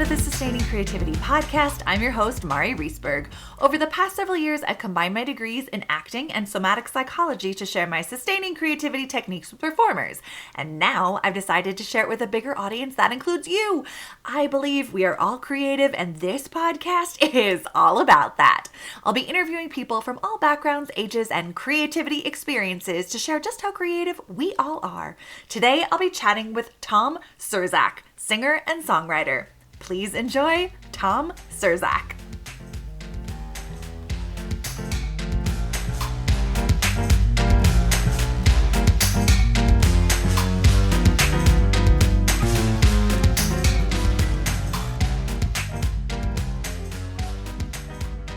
to the Sustaining Creativity podcast. I'm your host, Mari Riesberg. Over the past several years, I've combined my degrees in acting and somatic psychology to share my sustaining creativity techniques with performers. And now I've decided to share it with a bigger audience that includes you. I believe we are all creative, and this podcast is all about that. I'll be interviewing people from all backgrounds, ages, and creativity experiences to share just how creative we all are. Today, I'll be chatting with Tom Sir-Zak, singer and songwriter. Please enjoy Tom Sir-Zak.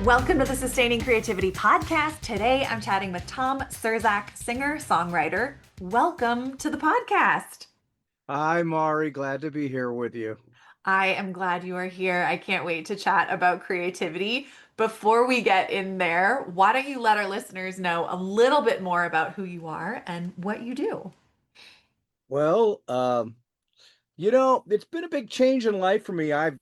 Welcome to the Sustaining Creativity podcast. Today, I'm chatting with Tom Sir-Zak, singer, songwriter. Welcome to the podcast. Hi, Mari. Glad to be here with you. I am glad you are here. I can't wait to chat about creativity. Before we get in there, why don't you let our listeners know a little bit more about who you are and what you do? Well, it's been a big change in life for me. I've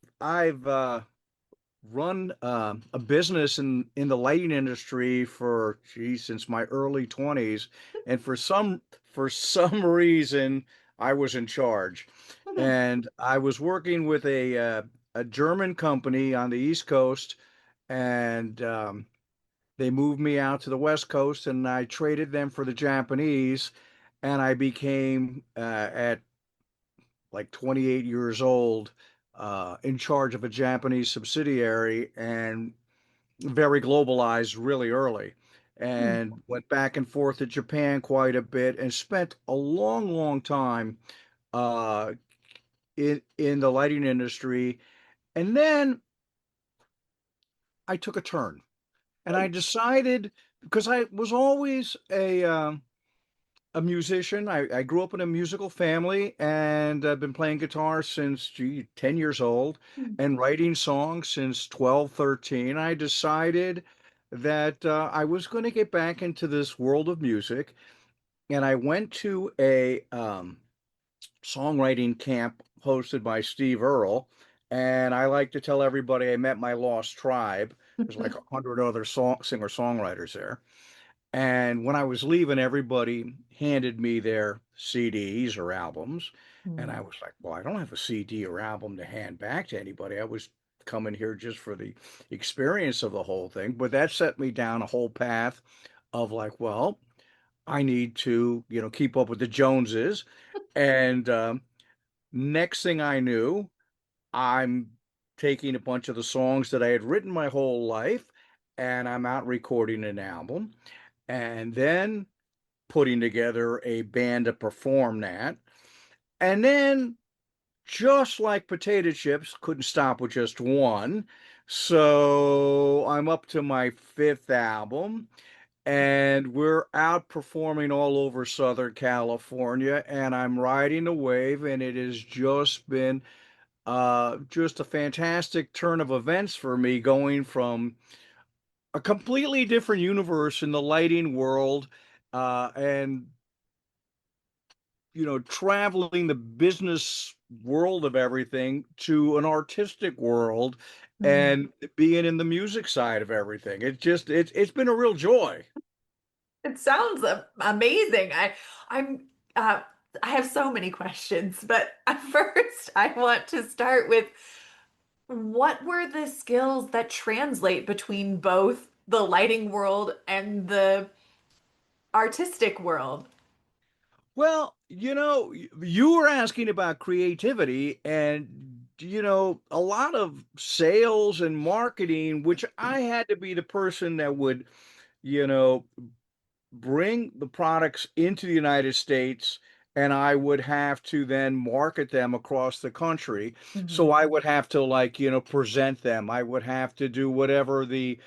run a business in the lighting industry since my early 20s, and for some reason I was in charge, and I was working with a German company on the East Coast, and they moved me out to the West Coast, and I traded them for the Japanese, and I became at like 28 years old in charge of a Japanese subsidiary and very globalized really early. And went back and forth to Japan quite a bit and spent a long, long time uh, in the lighting industry. And then I took a turn, and I decided, because I was always a musician. I grew up in a musical family, and I've been playing guitar since 10 years old and writing songs since 12, 13. I decided that I was going to get back into this world of music, and I went to a songwriting camp hosted by Steve Earle. And I like to tell everybody I met my lost tribe. There's like 100 other singer-songwriters there. And when I was leaving, everybody handed me their CDs or albums. And I was like, well, I don't have a CD or album to hand back to anybody. I was coming here just for the experience of the whole thing. But that set me down a whole path of like, well, I need to, keep up with the Joneses. And next thing I knew, I'm taking a bunch of the songs that I had written my whole life, and I'm out recording an album, and then putting together a band to perform that. And then, just like potato chips, couldn't stop with just one. So I'm up to my fifth album, and we're out performing all over Southern California, and I'm riding the wave, and it has just been just a fantastic turn of events for me, going from a completely different universe in the lighting world, and traveling the business world of everything to an artistic world and being in the music side of everything. It's been a real joy. It sounds amazing. I'm I have so many questions, but first I want to start with what were the skills that translate between both the lighting world and the artistic world? Well, you were asking about creativity, and a lot of sales and marketing, which I had to be the person that would, you know, bring the products into the United States, and I would have to then market them across the country. So Mhm. I would have to, like, present them. I would have to do whatever the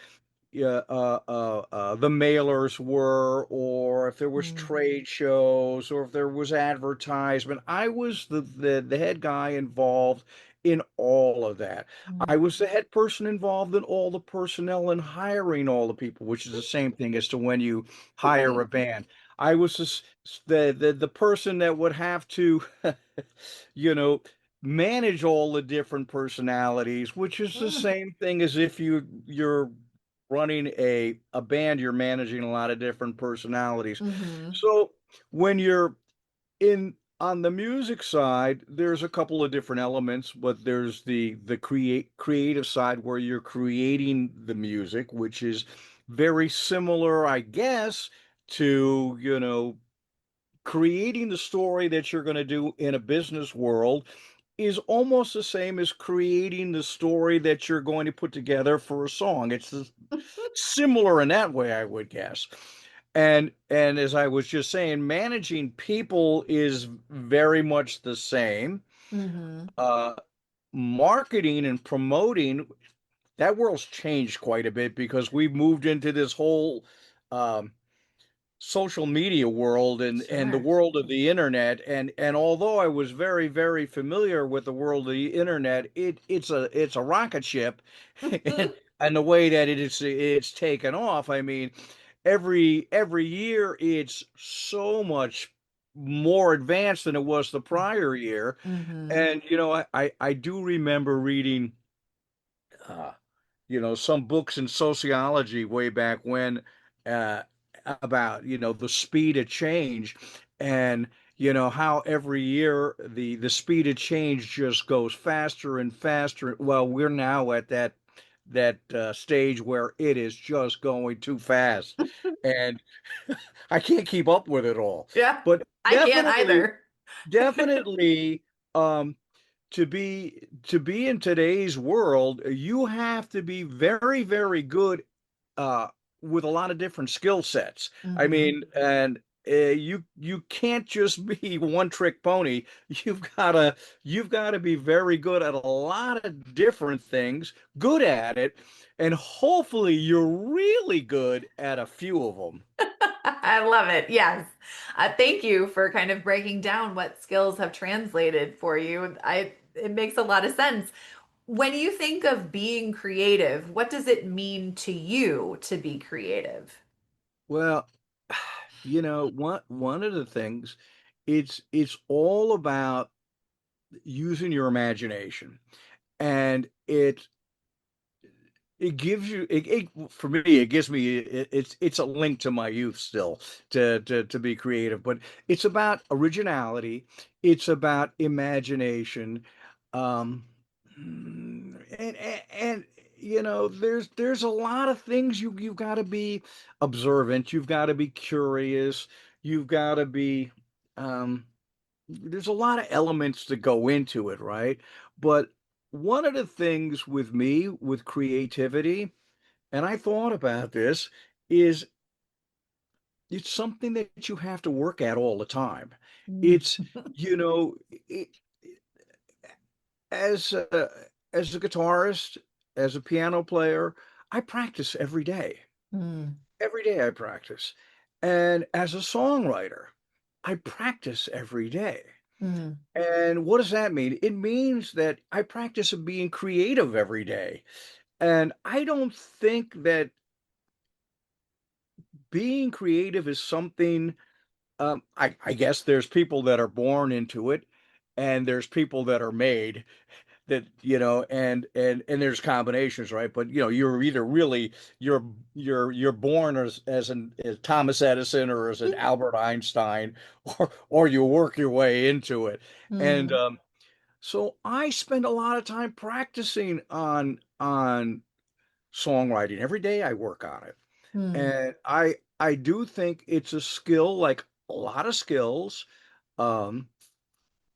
mailers were, or if there was Mm. trade shows, or if there was advertisement. I was the head guy involved in all of that. I Mm. was the head person involved in all the personnel and hiring all the people, which is the same thing as to when you hire a band. I was the person that would have to, you know, manage all the different personalities, which is the same thing as if you're running a band, you're managing a lot of different personalities. Mm-hmm. So when you're in on the music side, there's a couple of different elements, but there's the creative side where you're creating the music, which is very similar, I guess, to, creating the story that you're going to do in a business world is almost the same as creating the story that you're going to put together for a song. Similar in that way, I would guess. And as I was just saying, managing people is very much the same. Mm-hmm. Uh, Marketing and promoting, that world's changed quite a bit because we've moved into this whole um, social media world and the Sure. world of the internet, and although I was very very familiar with the world of the internet, it's a rocket ship and the way that it's taken off. I mean, every year it's so much more advanced than it was the prior year. Mm-hmm. And I do remember reading uh, some books in sociology way back when, uh, about, the speed of change, and how every year the speed of change just goes faster and faster. Well, we're now at that stage where it is just going too fast, and I can't keep up with it all. Yeah, But I can't definitely, either. definitely, um, to be in today's world, you have to be very, very good uh, with a lot of different skill sets. I Mm-hmm. mean, and you can't just be one trick pony. You've got to be very good at a lot of different things, good at it, and hopefully you're really good at a few of them. I love it. Yes. Thank you for kind of breaking down what skills have translated for you. It makes a lot of sense. When you think of being creative, what does it mean to you to be creative? Well, one of the things, it's all about using your imagination, and it gives you for me, it gives me it's a link to my youth still, to be creative, but it's about originality, it's about imagination, um and there's a lot of things. You've got to be observant, you've got to be curious, you've got to be um there's a lot of elements that go into it, right? But one of the things with me with creativity, and I thought about this, is it's something that you have to work at all the time. Mm. It's, you know, it, as as a guitarist, as a piano player, I practice every day. Mm. Every day I practice. And as a songwriter, I practice every day. Mm. And what does that mean? It means that I practice of being creative every day. And I don't think that being creative is something, I guess there's people that are born into it, and there's people that are made, that, and there's combinations, right? But you're either really you're born as Thomas Edison or as an Albert Einstein, or you work your way into it. And Mm. so I spend a lot of time practicing on songwriting. Every day I work on it. Mm. And I do think it's a skill, like a lot of skills, um,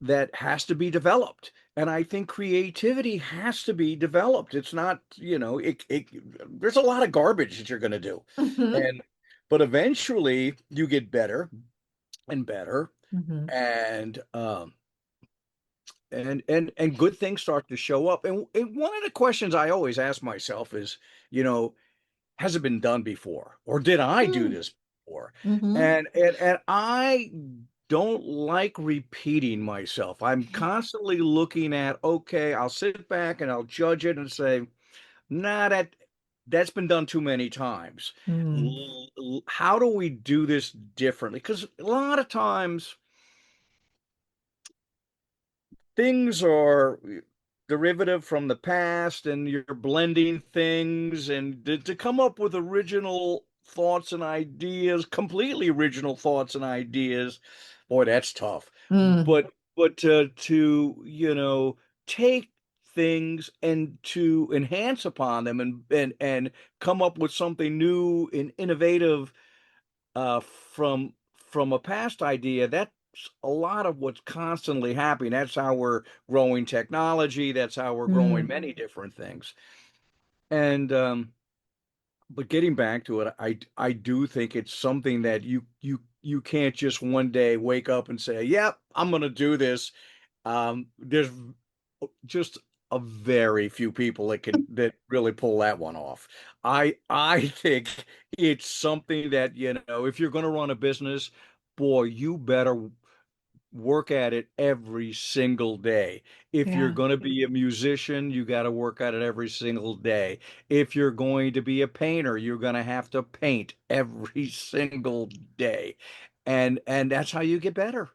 that has to be developed. And I think creativity has to be developed. It's not, there's a lot of garbage that you're going to do. Mhm. And but eventually you get better and better, Mhm. and and good things start to show up. And one of the questions I always ask myself is, you know, has it been done before, or did I do Mm. this before? Mhm. And I don't like repeating myself. I'm constantly looking at, okay, I'll sit back and I'll judge it and say, nah, that's been done too many times. Mm. How do we do this differently? Because a lot of times things are derivative from the past and you're blending things and to come up with original thoughts and ideas, completely original thoughts and ideas, boy, that's tough. Mm, But to take things and to enhance upon them and come up with something new and innovative from a past idea, that's a lot of what's constantly happening. That's how we're growing technology. That's how we're growing mm, many different things. And but getting back to it, I do think it's something that you can't just one day wake up and say, "Yep, I'm going to do this." There's just a very few people that really pull that one off. I think it's something that, if you're going to run a business, boy, you better work at it every single day. If you're yeah. going to be a musician, you got to work at it every single day. If you're going to be a painter, you're going to have to paint every single day. And that's how you get better.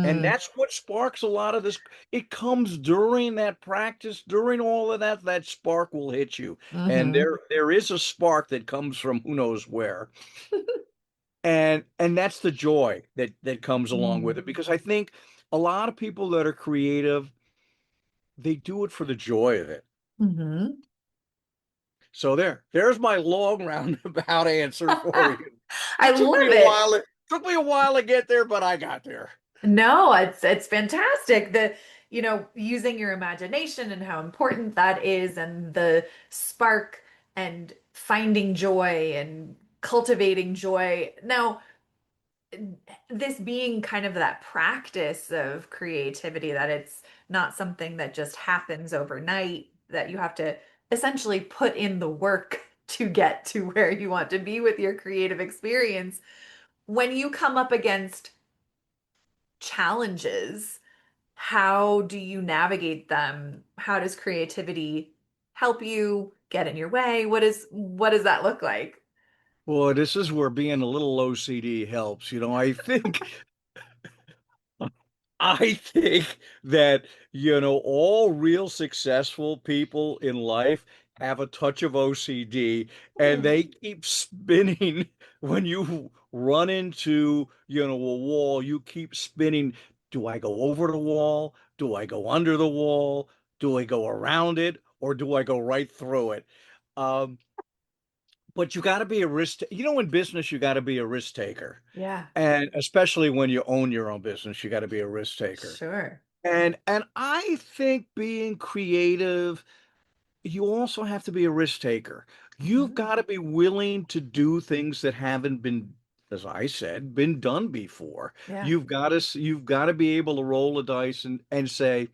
And Mm, that's what sparks a lot of this. It comes during that practice, during all of that, that spark will hit you. And hmm. there is a spark that comes from who knows where. And that's the joy that comes along with Mm, it. Because I think a lot of people that are creative, they do it for the joy of it. hmm. So there's my long roundabout answer for you. I It took me love a it. while. It took me a while to get there, but I got there. No, it's fantastic. Using your imagination and how important that is, and the spark and finding joy and cultivating joy. Now, this being kind of that practice of creativity, that it's not something that just happens overnight, that you have to essentially put in the work to get to where you want to be with your creative experience. When you come up against challenges, how do you navigate them? How does creativity help you get in your way? What does that look like? Well, this is where being a little OCD helps. I think that, all real successful people in life have a touch of OCD and Hmm. they keep spinning when you run into, a wall, you keep spinning. Do I go over the wall? Do I go under the wall? Do I go around it? Or do I go right through it? Um, but you got to be a risk. In business, you got to be a risk taker. Yeah, And especially when you own your own business, you got to be a risk taker. sure. And I think being creative, you also have to be a risk taker. You've Mhm. got to be willing to do things that haven't been, as I said, been done before. Yeah. You've got to be able to roll the dice and say,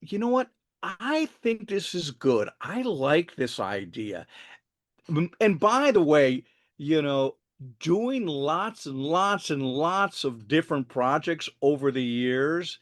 you know what? I think this is good. I like this idea. And by the way, you know, doing lots and lots and lots of different projects over the years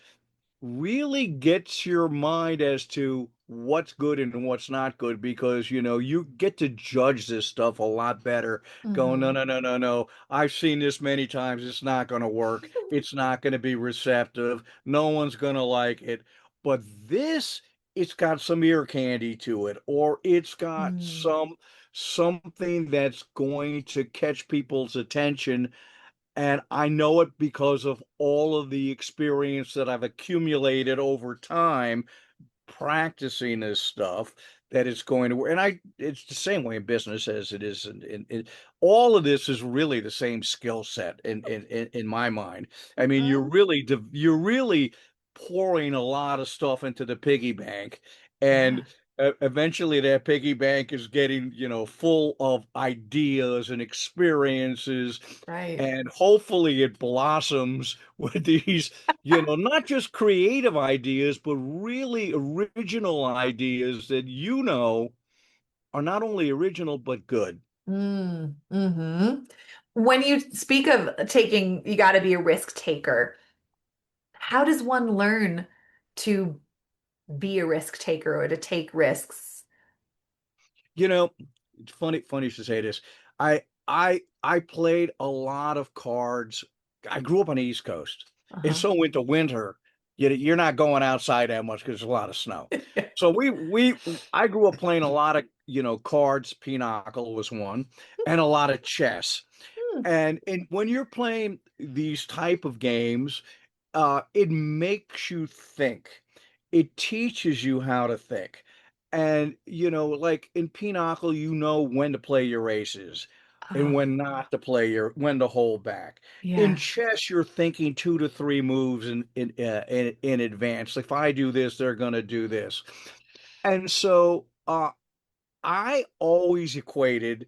really gets your mind as to what's good and what's not good because you get to judge this stuff a lot better. Going, no, Hmm. no, no, no, no. I've seen this many times. It's not going to work. It's not going to be receptive. No one's going to like it. But this, it's got some ear candy to it, or it's got Mm. something that's going to catch people's attention, and I know it because of all of the experience that I've accumulated over time practicing this stuff that it's going to work. And it's the same way in business as it is in all of this is really the same skill set in my mind. I mean, Uh, you're really pouring a lot of stuff into the piggy bank, and yeah, eventually that piggy bank is getting, full of ideas and experiences, right. and hopefully it blossoms with these, not just creative ideas, but really original ideas that are not only original but good. Mm-hmm. When you speak of taking, you got to be a risk taker. How does one learn to be a risk taker or to take risks? You know, it's funny to say this. I played a lot of cards. I grew up on the East Coast. And Uh-huh. so into winter, you're not going outside that much because there's a lot of snow. So I grew up playing a lot of, cards, pinochle was one, and a lot of chess. Hmm. And when you're playing these type of games, it makes you think. It teaches you how to think. And, like in Pinochle, you know when to play your aces and Oh, when to hold back. In yeah. chess, you're thinking 2 to 3 moves in advance. If I do this, they're going to do this. And so, I always equated,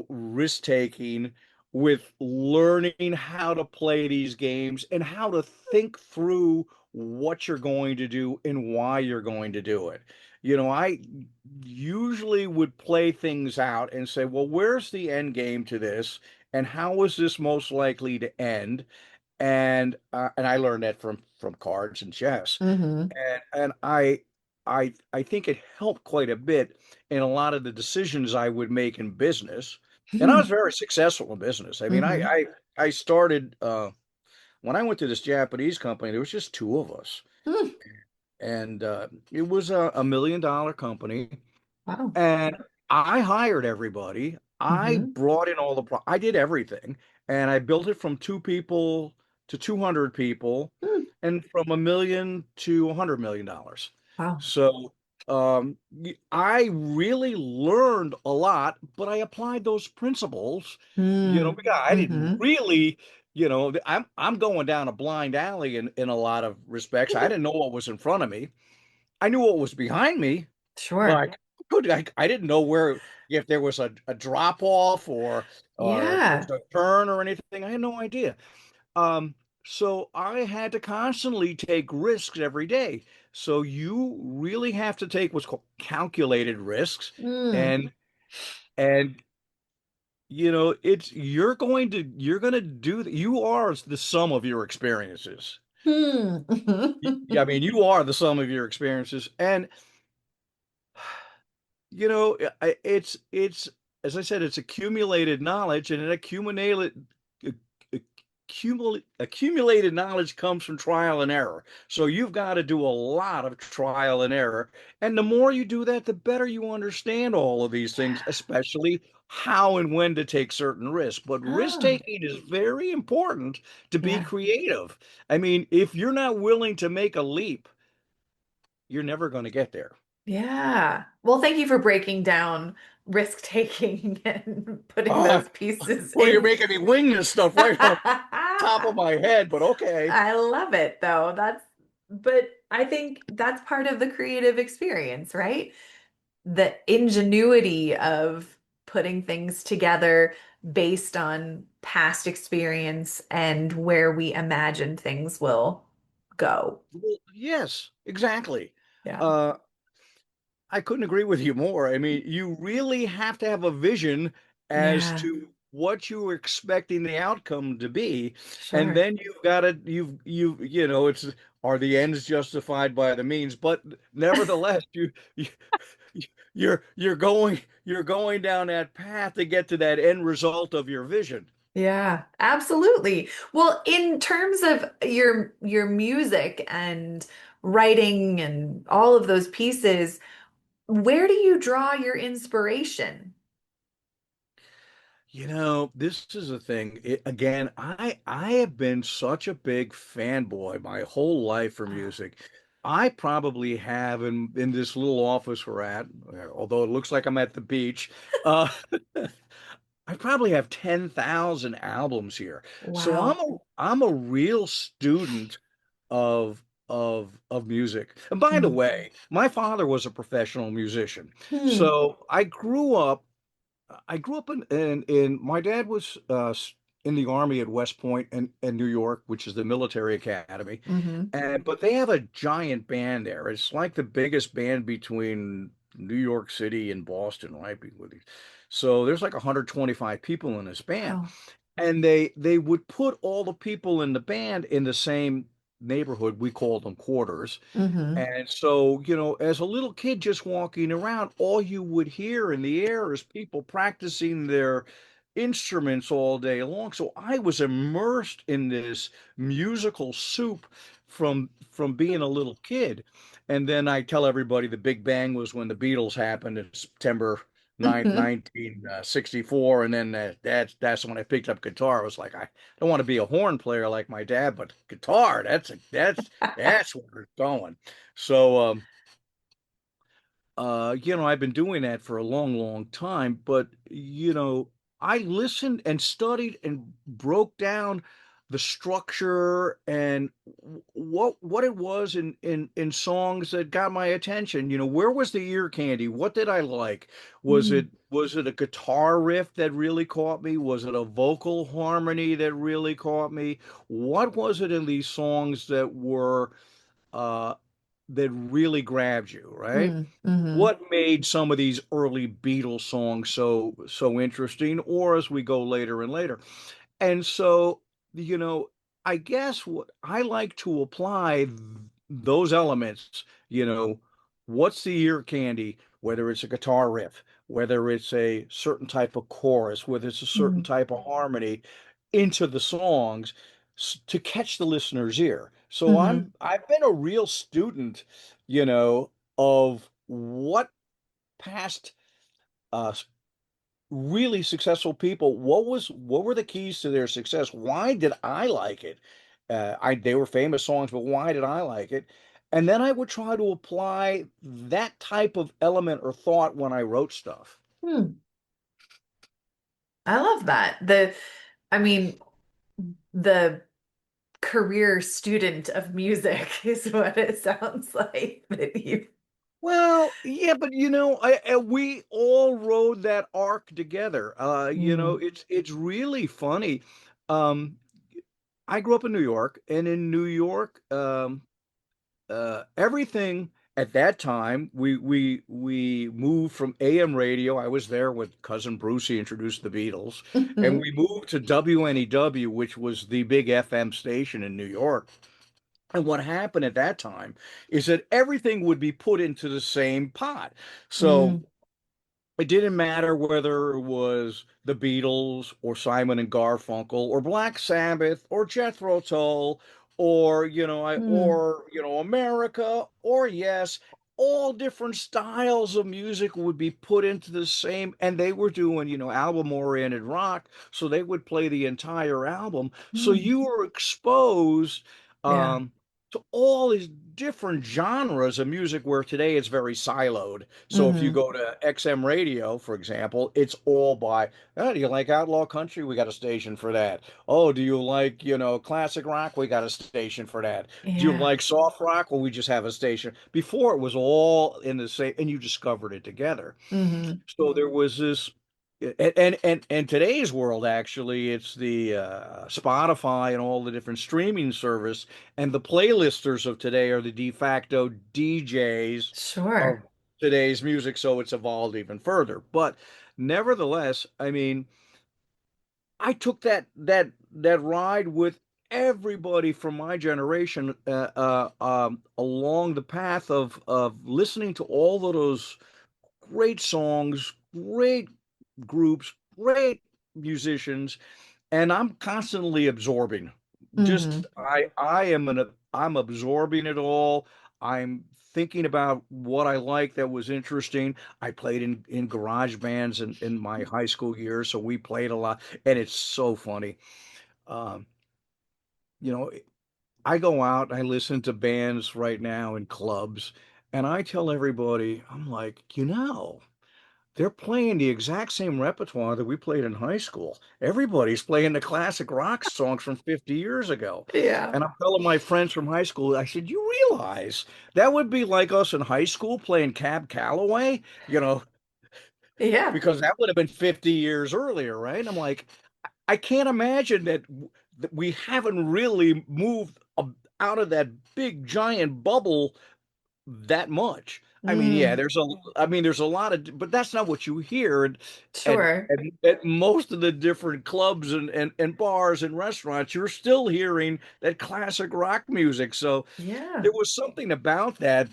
risk taking with learning how to play these games and how to think through what you're going to do and why you're going to do it. I usually would play things out and say, well, where's the end game to this? And how is this most likely to end? And I learned that from cards and chess. Hmm. And I think it helped quite a bit in a lot of the decisions I would make in business. And I was very successful in business. I mean, Hmm. I started when I went to this Japanese company, there was just two of us. And it was a $1 million company. Wow. And I hired everybody. I Hmm. brought in I did everything. And I built it from 2 people to 200 people and from 1 million to $100 million. Wow. So I really learned a lot, but I applied those principles, Mm. because I didn't Hmm. really, I'm going down a blind alley in a lot of respects. I didn't know what was in front of me. I knew what was behind me, but Sure. I didn't know where if there was a drop off or if there's Yeah. a turn or anything. I had no idea. Um, so I had to constantly take risks every day. So you really have to take what's called calculated risks, Mm. and and it's you're going to do you are the sum of your experiences. Hmm. Yeah, I mean, you are the sum of your experiences, and it's as I said, it's accumulated knowledge, and accumulated knowledge comes from trial and error. So you've got to do a lot of trial and error, and the more you do that, the better you understand all of these things, especially how and when to take certain risks. But risk Oh, taking is very important to be yeah. creative. I mean, if you're not willing to make a leap, you're never going to get there. Yeah. Well, thank you for breaking down risk taking and putting Uh, those pieces well, you're in. making me wing this stuff right off the top of my head, but okay. I love it though. But I think that's part of the creative experience, right? The ingenuity of putting things together based on past experience and where we imagine things will go. Well, yes, exactly. Yeah. Uh, I couldn't agree with you more. I mean, you really have to have a vision as Yeah, to what you were expecting the outcome to be, and sure. then you've got to it's are the ends justified by the means? But nevertheless, you you're going down that path to get to that end result of your vision. Yeah, absolutely. Well, in terms of your music and writing and all of those pieces, where do you draw your inspiration? This is a thing. Again, I have been such a big fanboy my whole life for Oh, music. I probably have in this little office we're at, although it looks like I'm at the beach, uh, I probably have 10,000 albums here. So wow. I'm a real student of music. And by the Mm. way, my father was a professional musician. Hmm. So I grew up in my dad was in the army at West Point in New York, which is the military academy. Hmm. And but they have a giant band there. It's like the biggest band between New York City and Boston, right? So there's like 125 people in this band. Wow. And they would put all the people in the band in the same neighborhood. We called them quarters. Hmm. And so, as a little kid just walking around, all you would hear in the air is people practicing instruments all day long. So I was immersed in this musical soup from being a little kid. And then I tell everybody the Big Bang was when the Beatles happened in September 9th, Mhm. 1964. And then that's when I picked up guitar. I was like, I don't want to be a horn player like my dad, but guitar, that's where it's going. So I've been doing that for a long, long time, but I listened and studied and broke down the structure and what it was in songs that got my attention. Where was the ear candy? What did I like? Was it Mm. was it a guitar riff that really caught me? Was it a vocal harmony that really caught me? What was it in these songs uh that really grabbed you, right? Mm. Mhm. What made some of these early Beatles songs so interesting, or as we go later and later. And so, you know, I guess what I like to apply those elements, what's the ear candy, whether it's a guitar riff, whether it's a certain type of chorus, whether it's a certain Mm. type of harmony into the songs to catch the listener's ear. So Mhm. I've been a real student, of what past uh really successful people, what were the keys to their success? Why did I like it? I They were famous songs, but why did I like it? And then I would try to apply that type of element or thought when I wrote stuff. Hmm. I love that. I mean, the career student of music is what it sounds like that you. Well, yeah, but we all rode that arc together. Mm. It's really funny. Um, I grew up in New York, and in New York, everything at that time, we moved from AM radio. I was there with cousin Bruce. He introduced the Beatles, and Mhm. we moved to WNEW, which was the big FM station in New York. And what happened at that time is that everything would be put into the same pot. So Mm. it didn't matter whether it was the Beatles or Simon and Garfunkel or Black Sabbath or Jethro Tull or Mm. America or Yes, all different styles of music would be put into the same, and they were doing album oriented rock, so they would play the entire album, so Mm. you were exposed Yeah. um to all these different genres of music, where today it's very siloed. So if you Hmm. go to XM radio, for example, it's all by, oh, do you like outlaw country? We got a station for that. Oh, do you like, classic rock? We got a station for that. Do you Yeah. like soft rock? Well, we just have a station. Before it was all in the same, and you discovered it together. Hmm. So there was this, and today's world, actually, it's the Spotify and all the different streaming service, and the playlisters of today are the de facto DJs of Sure. today's music. So it's evolved even further. But nevertheless, I mean, I took that ride with everybody from my generation along the path of listening to all of those great songs, great groups, great musicians, and I'm constantly absorbing. Hmm. Just I'm absorbing it all. I'm thinking about what I like that was interesting. I played in garage bands in my high school years, so we played a lot, and it's so funny. Um, you know, I go out, I listen to bands right now in clubs, and I tell everybody, I'm like, they're playing the exact same repertoire that we played in high school. Everybody's playing the classic rock songs from 50 years ago. Yeah. And I'm telling my friends from high school, I said, you realize that would be like us in high school playing Cab Calloway, Yeah. because that would have been 50 years earlier, right? I'm like, I can't imagine that we haven't really moved out of that big giant bubble that much. I mean, yeah, Mm. there's a lot of, but that's not what you hear Sure. at most of the different clubs and bars and restaurants. You're still hearing that classic rock music. So Yeah. there was something about that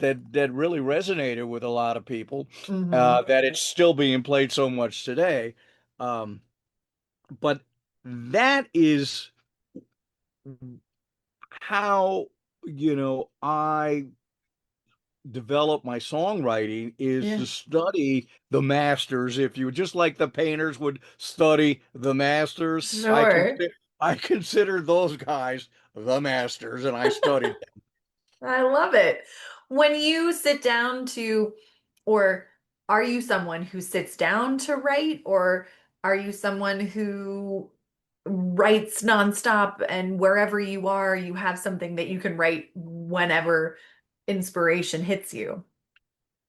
really resonated with a lot of people, Hmm. that it's still being played so much today. Um, but that is how, I develop my songwriting, is Yeah. to study the masters. If you just like the painters would study the masters, Sure. I consider those guys the masters, and I studied I love it. When you sit down to, or are you someone who sits down to write, or are you someone who writes nonstop and wherever you are, you have something that you can write whenever inspiration hits you?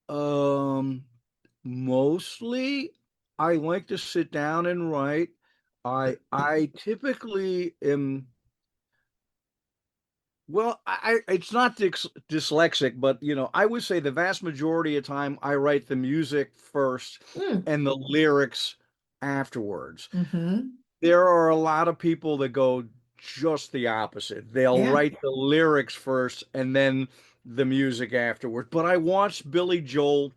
them. Mostly I like to sit down and write. I typically am. Well, it's not dyslexic, but I would say the vast majority of time I write the music first Mm. and the lyrics afterwards. Hmm. There are a lot of people that go just the opposite. They'll Yeah. write the lyrics first and then the music afterward. But I watched Billy Joel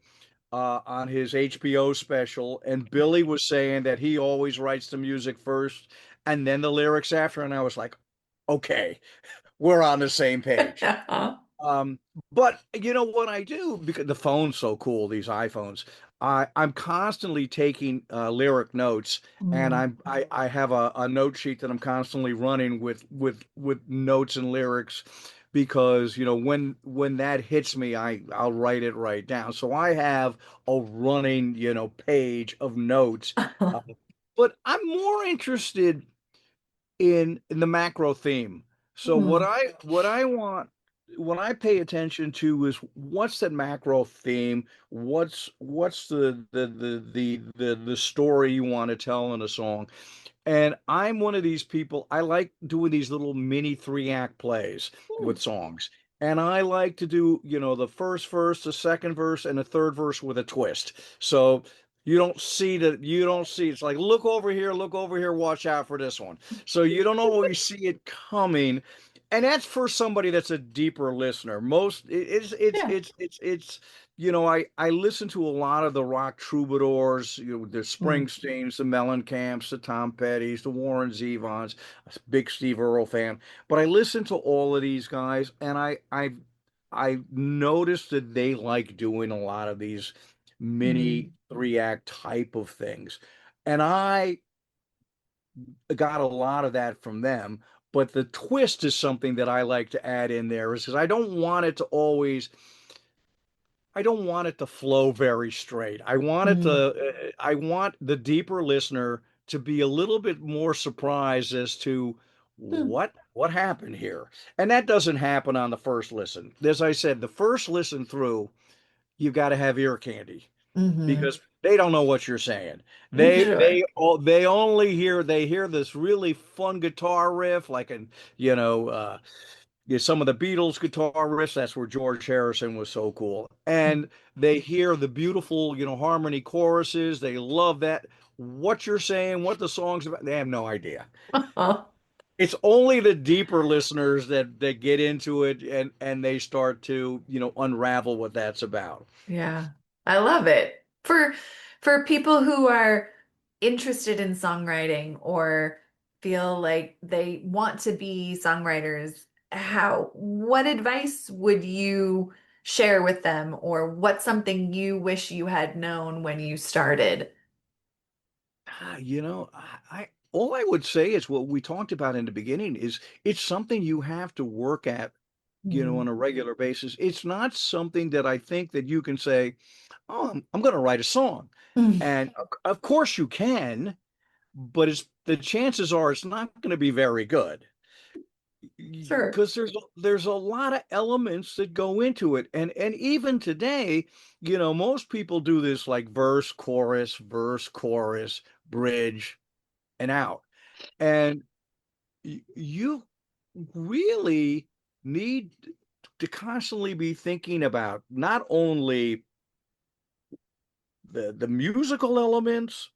on his HBO special, and Billy was saying that he always writes the music first and then the lyrics after, and I was like, okay, we're on the same page. Yeah. Um, but you know what I do, because the phone's so cool, these iPhones. I'm constantly taking lyric notes, and Mm. I have a note sheet that I'm constantly running with notes and lyrics, because when that hits me, I'll write it right down. So I have a running page of notes. Uh, but I'm more interested in the macro theme. So Mm. what I want, what I pay attention to, is what's that macro theme? What's the story you want to tell in a song? And I'm one of these people. I like doing these little mini 3-act plays Mm. with songs. And I like to do, the first verse, the second verse, and the third verse with a twist. So you don't see, it's like, look over here, watch out for this one. So you don't always see it coming. And that's for somebody that's a deeper listener. Yeah. I listen to a lot of the rock troubadours, the Mm. Springsteens, the Mellencamp's, the Tom Petty's, the Warren Zevons, a big Steve Earle fan. But I listen to all of these guys, and I noticed that they like doing a lot of these mini Mm. 3-act type of things. And I got a lot of that from them. But the twist is something that I like to add in there, is because I don't want it to flow very straight. Mm. I want the deeper listener to be a little bit more surprised as to Mm. what happened here. And that doesn't happen on the first listen. As I said, the first listen through, you've got to have ear candy, Hmm. because they don't know what you're saying. Sure. They hear this really fun guitar riff, like you know, uh, some of the Beatles guitar riffs. That's where George Harrison was so cool. And they hear the beautiful, harmony choruses. They love that. What you're saying, what the song's about, they have no idea. It's only the deeper listeners that get into it, and they start to, unravel what that's about. Yeah, I love it. For people who are interested in songwriting or feel like they want to be songwriters, what advice would you share with them, or what's something you wish you had known when you started? All I would say is what we talked about in the beginning, is it's something you have to work at, Mm. on a regular basis. It's not something that I think that you can say, "Oh, I'm going to write a song." Mm. And of course you can, but the chances are it's not going to be very good, Sure. because there's a lot of elements that go into it. And even today, most people do this, like verse, chorus, bridge, and out. And you really need to constantly be thinking about not only the musical elements,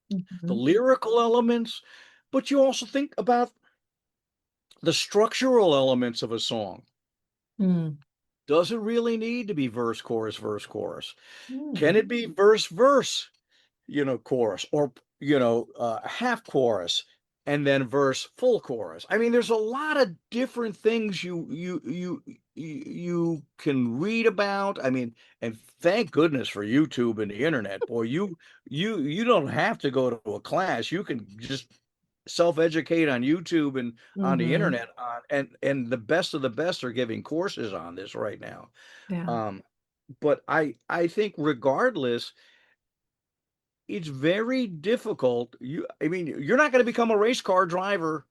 the Mhm. lyrical elements, but you also think about the structural elements of a song. Mm. Does it really need to be verse, chorus, verse, chorus? Mm. Can it be verse, verse, chorus? Or half chorus and then verse full chorus. I mean, there's a lot of different things you can read about. I mean, and thank goodness for YouTube and the internet. Boy, you don't have to go to a class. You can just self-educate on YouTube and on the Mm-hmm. internet and the best of the best are giving courses on this right now. Yeah. Um, but I think regardless, it's very difficult. I mean, you're not going to become a race car driver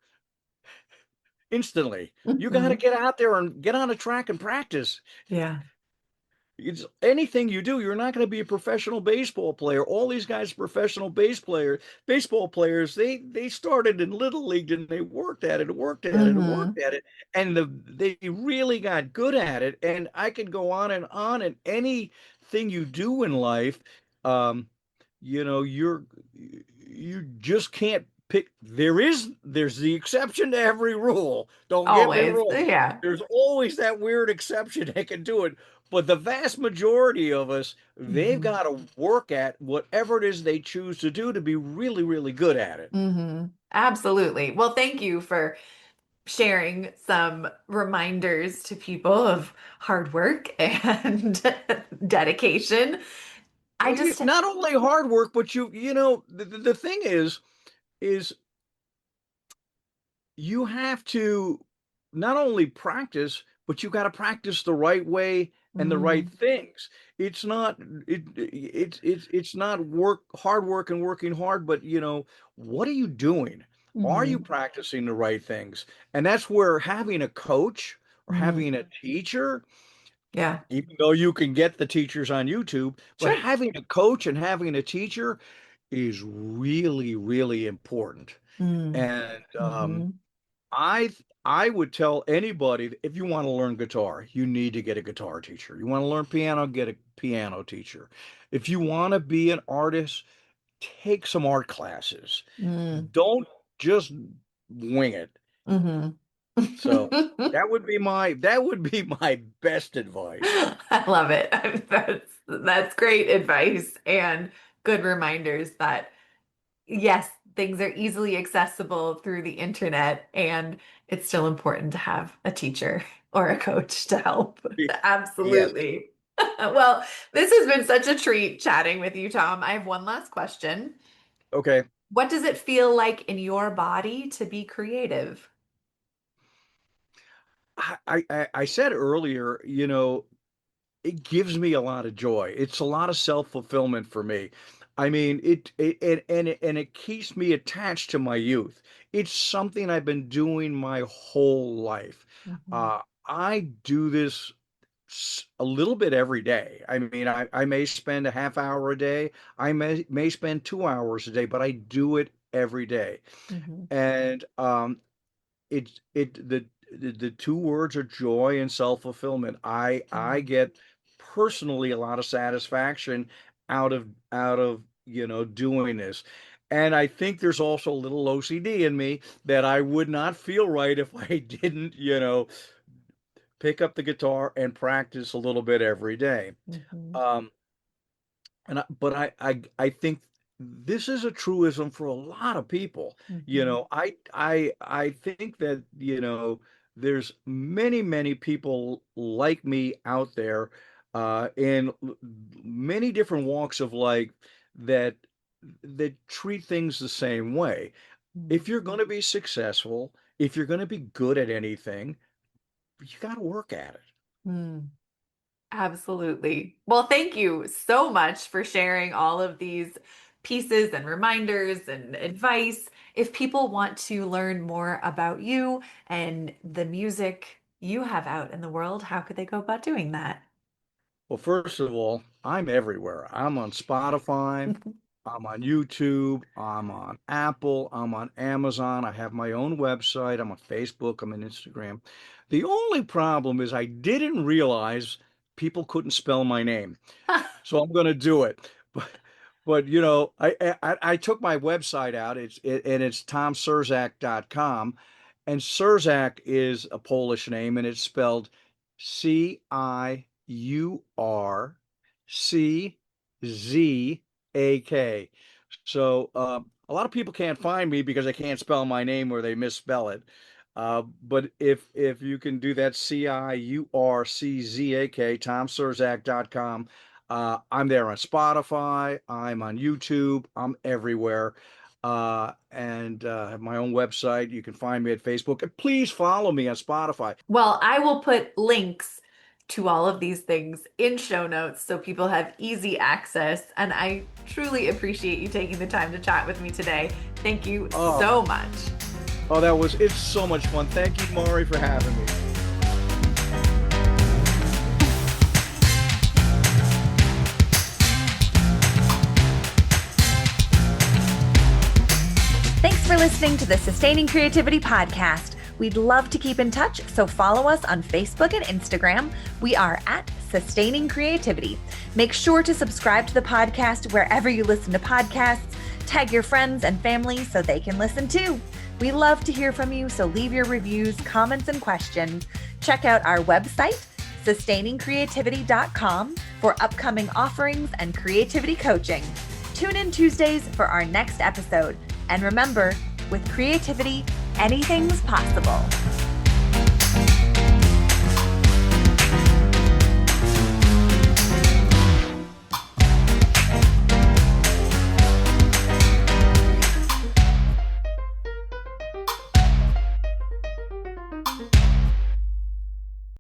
instantly. You got to Mm-hmm. get out there and get on a track and practice. Yeah. It's anything you do, you're not going to be a professional baseball player. All these guys, professional baseball players, they started in little league and they worked at it, worked at it, Mm-hmm. worked at it, and they really got good at it. And I can go on and on. And anything you do in life, um, you just can't pick. There's the exception to every rule. Don't get me Always. wrong. Yeah. There's always that weird exception that can do it. But the vast majority of us, they've Mm-hmm. got to work at whatever it is they choose to do to be really, really good at it. Mm-hmm. Absolutely. Well, thank you for sharing some reminders to people of hard work and dedication. I Well, just, not only hard work, but the thing is you have to not only practice, but you got to practice the right way and the right mm, things. It's not it's not hard work and working hard, but what are you doing? Are you mm, practicing the right things? And that's where having a coach or mm, having a teacher, yeah, even though you can get the teachers on YouTube, but sure. having a coach and having a teacher is really, really important. Mm, And mm-hmm, I would tell anybody if you want to learn guitar, you need to get a guitar teacher. You want to learn piano, get a piano teacher. If you want to be an artist, take some art classes. mm, Don't just wing it. mm-hmm. So that would be my best advice. I love it. That's great advice and good reminders that yes, things are easily accessible through the internet, and it's still important to have a teacher or a coach to help. Yes. Absolutely. Well, this has been such a treat chatting with you, Tom. I have one last question. Okay. What does it feel like in your body to be creative? I said earlier, it gives me a lot of joy. It's a lot of self-fulfillment for me. I mean, it keeps me attached to my youth. It's something I've been doing my whole life. Mhm. I do this a little bit every day. I mean, I may spend a half hour a day. I may spend 2 hours a day, but I do it every day. Mhm. And it it the two words are joy and self-fulfillment. I Mm. get personally a lot of satisfaction out of doing this. And I think there's also a little OCD in me that I would not feel right if I didn't, pick up the guitar and practice a little bit every day. Mhm. Um, but I think this is a truism for a lot of people. Mhm. I think that, there's many, many people like me out there in many different walks of life that treat things the same way. Mhm. If you're going to be successful, if you're going to be good at anything, you got to work at it. Mm. Absolutely. Well, thank you so much for sharing all of these pieces and reminders and advice. If people want to learn more about you and the music you have out in the world, how could they go about doing that? Well, first of all, I'm everywhere. I'm on Spotify, I'm on YouTube, I'm on Apple, I'm on Amazon. I have my own website. I'm on Facebook, I'm on Instagram. The only problem is I didn't realize people couldn't spell my name. So I'm going to do it. But I took my website out. And it's tomsurzak.com, and Sir-Zak is a Polish name, and it's spelled Ciurczak. So a lot of people can't find me because they can't spell my name or they misspell it. But if you can do that, Ciurczak, TomSir-Zak.com. I'm there on Spotify. I'm on YouTube. I'm everywhere. And have my own website. You can find me at Facebook. And please follow me on Spotify. Well, I will put links to all of these things in show notes so people have easy access. And I truly appreciate you taking the time to chat with me today. Thank you so much. Oh, it's so much fun. Thank you, Mari, for having me. Thanks for listening to the Sustaining Creativity Podcast. We'd love to keep in touch, so follow us on Facebook and Instagram. We are at Sustaining Creativity. Make sure to subscribe to the podcast wherever you listen to podcasts. Tag your friends and family so they can listen too. We love to hear from you, so leave your reviews, comments, and questions. Check out our website, sustainingcreativity.com, for upcoming offerings and creativity coaching. Tune in Tuesdays for our next episode. And remember, with creativity, anything's possible.